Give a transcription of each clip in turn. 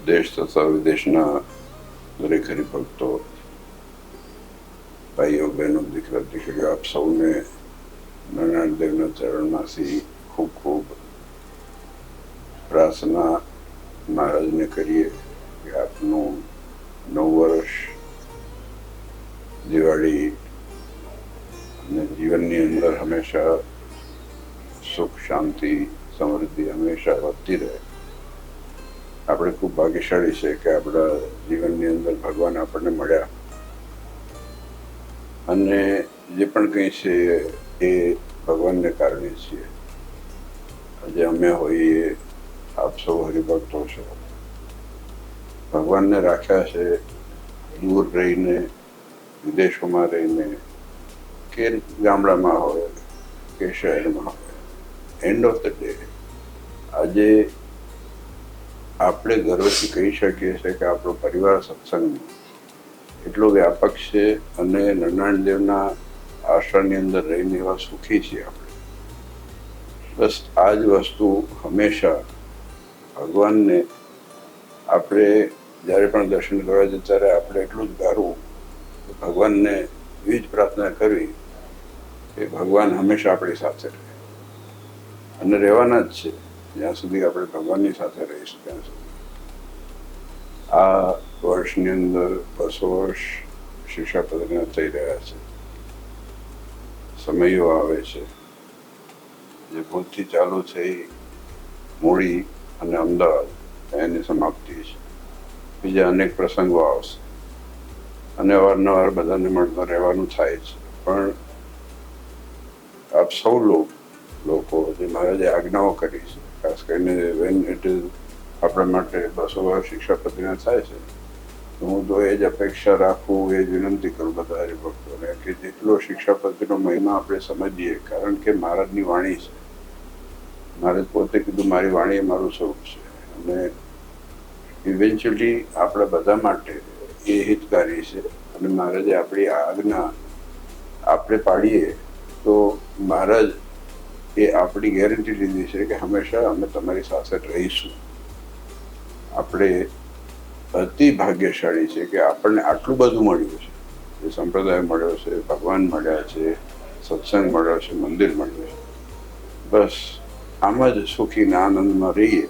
દેશ તથા વિદેશના દરેક હરિભક્તો, ભાઈઓ બહેનો, દીકરા દીકરીઓ, આપ સૌને નારાયણ દેવના ચરણમાંથી ખૂબ ખૂબ પ્રાર્થના મહારાજને કરીએ કે આપનું નવ વર્ષ દિવાળી અને જીવનની અંદર હંમેશા સુખ, શાંતિ, સમૃદ્ધિ હંમેશા વધતી રહે. આપણે ખૂબ ભાગ્યશાળી છે કે આપણા જીવનની અંદર ભગવાન આપણને મળ્યા અને જે પણ કંઈ છે એ ભગવાનને કારણે છીએ. આજે અમે હોઈએ, આપ સૌ હરિભક્તો છો, ભગવાનને રાખ્યા છે દૂર રહીને, વિદેશોમાં રહીને, કે ગામડામાં હોય કે શહેરમાં હોય. એન્ડ ઓફ ધ ડે આજે આપણે ગર્વથી કહી શકીએ છીએ કે આપણો પરિવાર સત્સંગ એટલો વ્યાપક છે અને નારાયણ દેવના આશ્રમની અંદર રહીને એવા સુખી છીએ આપણે. બસ આ જ વસ્તુ હંમેશા ભગવાનને આપણે જ્યારે પણ દર્શન કરવા જઈએ ત્યારે આપણે એટલું જ ધારવું, ભગવાનને એવી જ પ્રાર્થના કરવી કે ભગવાન હંમેશા આપણી સાથે રહે અને રહેવાના જ છે જ્યાં સુધી આપણે ભગવાનની સાથે રહીશું ત્યાં સુધી. આ વર્ષની અંદર 200 વર્ષ શિક્ષાપત્રના થઈ રહ્યા છે. સમયો આવે છે જે ભૂતથી ચાલુ થઈ મૂળી અને અમદાવાદ એની સમાપ્તિ છે. બીજા અનેક પ્રસંગો આવશે અને અવારનવાર બધાને મળતા રહેવાનું થાય છે. પણ આપ સૌ લોકો જે મહારાજે આજ્ઞાઓ કરી છે, ખાસ કરીને વેન ઇટ ઇઝ આપણા માટે 200 વર્ષ શિક્ષાપત્રીના થાય છે, તો હું તો એ જ અપેક્ષા રાખું, એ જ વિનંતી કરું બધા હરિભક્તોને કે જેટલો શિક્ષાપત્રીનો મહિમા આપણે સમજીએ, કારણ કે મહારાજની વાણી છે. મહારાજ પોતે કીધું મારી વાણી એ મારું સ્વરૂપ છે અને ઇવેન્ચ્યુઅલી આપણા બધા માટે એ હિતકારી છે. અને મહારાજે આપણી આજ્ઞા આપણે પાડીએ તો મહારાજ એ આપણી ગેરંટી લીધી છે કે હંમેશા અમે તમારી સાથે રહીશું. આપણે અતિ ભાગ્યશાળી છે કે આપણને આટલું બધું મળ્યું છે. એ સંપ્રદાય મળ્યો છે, ભગવાન મળ્યા છે, સત્સંગ મળ્યો છે, મંદિર મળ્યું છે. બસ આમ જ સુખીના આનંદમાં રહીએ,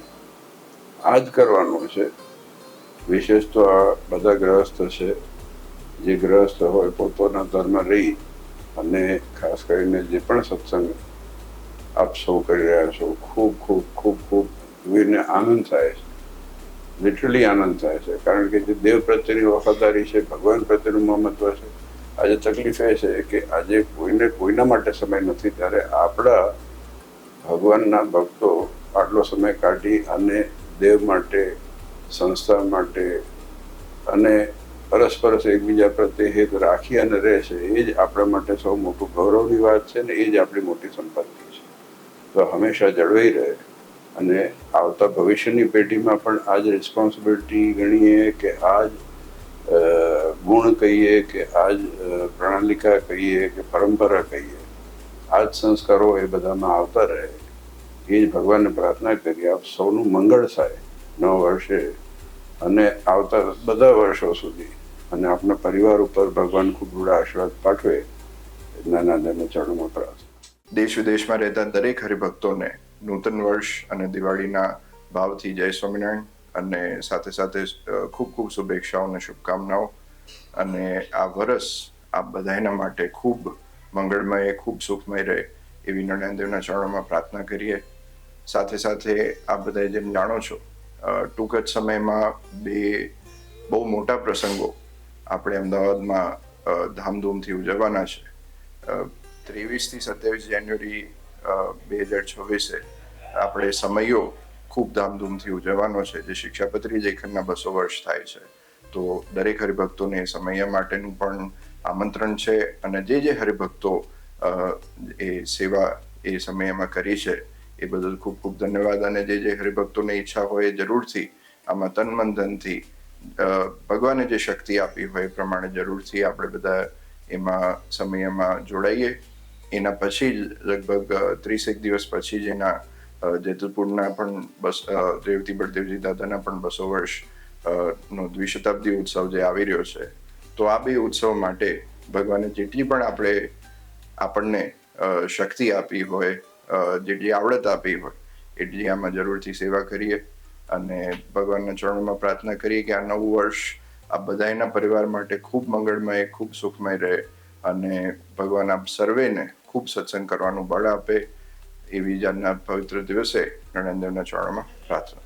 આ જ કરવાનું છે. વિશેષ તો આ બધા ગ્રહસ્થ છે, જે ગ્રહસ્થ હોય પોતાના ધર્મ રહી અને ખાસ કરીને જે પણ સત્સંગ આપ સૌ કરી રહ્યા છો, ખૂબ ખૂબ ખૂબ ખૂબ જોઈને આનંદ થાય છે. લિટરલી આનંદ થાય છે, કારણ કે જે દેવ પ્રત્યેની વફાદારી છે, ભગવાન પ્રત્યેનું મહત્વ છે. આજે તકલીફ એ છે કે આજે કોઈના માટે સમય નથી, ત્યારે આપણા ભગવાનના ભક્તો આટલો સમય કાઢી અને દેવ માટે, સંસ્થા માટે અને પરસ્પર એકબીજા પ્રત્યે હિત રાખી અને રહે છે. એ જ આપણા માટે સૌ મોટું ગૌરવની વાત છે ને એ જ આપણી મોટી સંપત્તિ છે. તો હંમેશા જળવાઈ રહે અને આવતા ભવિષ્યની પેઢીમાં પણ આ જ રિસ્પોન્સિબિલિટી ગણીએ કે આ જ ગુણ કહીએ કે આ જ પ્રણાલિકા કહીએ કે પરંપરા કહીએ, આ જ સંસ્કારો એ બધામાં આવતા રહે, એ જ ભગવાનને પ્રાર્થના કરી આપ સૌનું મંગળ થાય નવા વર્ષે અને આવતા બધા વર્ષો સુધી. અને આપણા પરિવાર ઉપર ભગવાન ખૂબ રૂડા આશીર્વાદ પાઠવે, નાના નાના ચરણોમાં પ્રાર્થના. દેશ વિદેશમાં રહેતા દરેક હરિભક્તોને નૂતન વર્ષ અને દિવાળીના ભાવથી જય સ્વામિનારાયણ અને સાથે સાથે ખૂબ ખૂબ શુભેચ્છાઓ અને શુભકામનાઓ. અને આ વર્ષ આપ બધાના માટે ખૂબ મંગળમય, ખૂબ સુખમય રહે એવી નારાયણ દેવના ચરણોમાં પ્રાર્થના કરીએ. સાથે સાથે આપ બધા જેમ જાણો છો, ટૂંક જ સમયમાં 2 બહુ મોટા પ્રસંગો આપણે અમદાવાદમાં ધામધૂમથી ઉજવવાના છે. 23 થી 27 જાન્યુઆરી 2026 આપણે સમયો ખૂબ ધામધૂમથી ઉજવવાનો છે, જે શિક્ષાપત્રી લેખનના 200 વર્ષ થાય છે. તો દરેક હરિભક્તોને એ સમય માટેનું પણ આમંત્રણ છે. અને જે હરિભક્તો એ સેવા એ સમયમાં કરી છે એ બદલ ખૂબ ખૂબ ધન્યવાદ. અને જે હરિભક્તોને ઈચ્છા હોય જરૂરથી આમાં તન મન ધનથી ભગવાને જે શક્તિ આપી હોય એ પ્રમાણે જરૂરથી આપણે બધા એમાં સમયમાં જોડાઈએ. એના પછી જ લગભગ 30 દિવસ પછી જ એના જેતપુરના પણ રેવતી બળદેવજી દાદાના પણ 200 વર્ષ નો દ્વિશતાબ્દી ઉત્સવ જે આવી રહ્યો છે, તો આ બે ઉત્સવ માટે ભગવાને જેટલી પણ આપણને શક્તિ આપી હોય, જેટલી આવડત આપી હોય, એટલી આમાં જરૂરથી સેવા કરીએ અને ભગવાનના ચરણોમાં પ્રાર્થના કરીએ કે આ નવું વર્ષ આ બધાના પરિવાર માટે ખૂબ મંગળમય, ખૂબ સુખમય રહે અને ભગવાન આપ સર્વેને ખૂબ સત્સંગ કરવાનું બળ આપે. એવી જાતના પવિત્ર દિવસે ગણેશદેવના ચરણોમાં પ્રાર્થના.